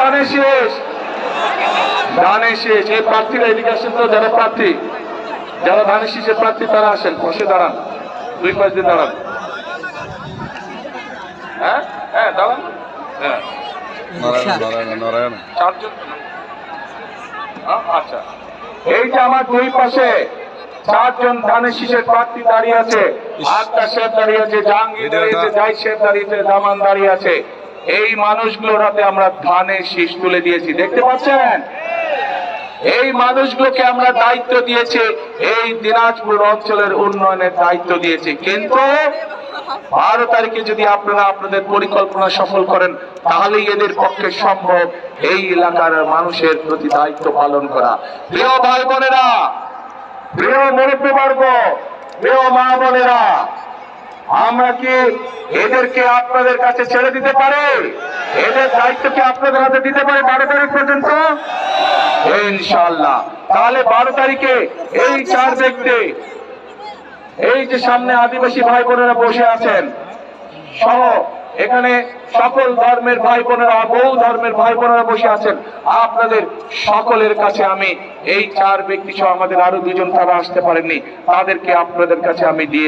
ডানে শেষ, ডানে শেষ। এই প্রার্থীরা এদিকে আসেন তো, যারা প্রার্থী, যারা ধানের শীষের প্রার্থী তারা আসেন, বসে দাঁড়ান, দুই পাশ দিয়ে দাঁড়ান। হ্যাঁ হ্যাঁ দাঁড়ান। হ্যাঁ চারজন। আচ্ছা, এই যে আমার দুই পাশে চারজন ধানের শীষের প্রার্থী দাঁড়িয়ে আছে, আক্তার সাহেব দাঁড়িয়ে আছে, জাহাঙ্গীর দাঁড়িয়ে আছে, জাহিদ সাহেব দাঁড়িয়েছে, জামান দাঁড়িয়ে আছে। এই মানুষগুলোর হাতে আমরা ধানের শীষ তুলে দিয়েছি, দেখতে পাচ্ছেন? এই মানুষগুলোকে আমরা দায়িত্ব দিয়েছি, এই দিনাজপুর অঞ্চলের উন্নয়নের দায়িত্ব দিয়েছি। কিন্তু 12 তারিখে যদি আপনারা আপনাদের পরিকল্পনা সফল করেন, তাহলেই এদের পক্ষে সম্ভব এই এলাকার মানুষের প্রতি দায়িত্ব পালন করা। প্রিয় ভাই বোনেরা, প্রিয় মুরব্বীবর্গ, প্রিয় মা বোনেরা, আমরা কি এদেরকে আপনাদের কাছে ছেড়ে দিতে পারি? এদের দায়িত্ব কি আপনাদের হাতে দিতে পারি 12 তারিখ পর্যন্ত? ইনশাআল্লাহ। তাহলে 12 তারিখে এই চার ব্যক্তি, এই যে সামনে আদিবাসী ভাই বোনেরা বসে আছেন সহ এখানে সকল ধর্মের ভাই বোনেরা, বহু ধর্মের ভাই বোনেরা বসে আছেন, আপনাদের সকলের কাছে আমি এই চার ব্যক্তি সহ আমাদের আরো দুজন তারা আসতে পারেননি, তাদেরকে আপনাদের কাছে আমি দিয়ে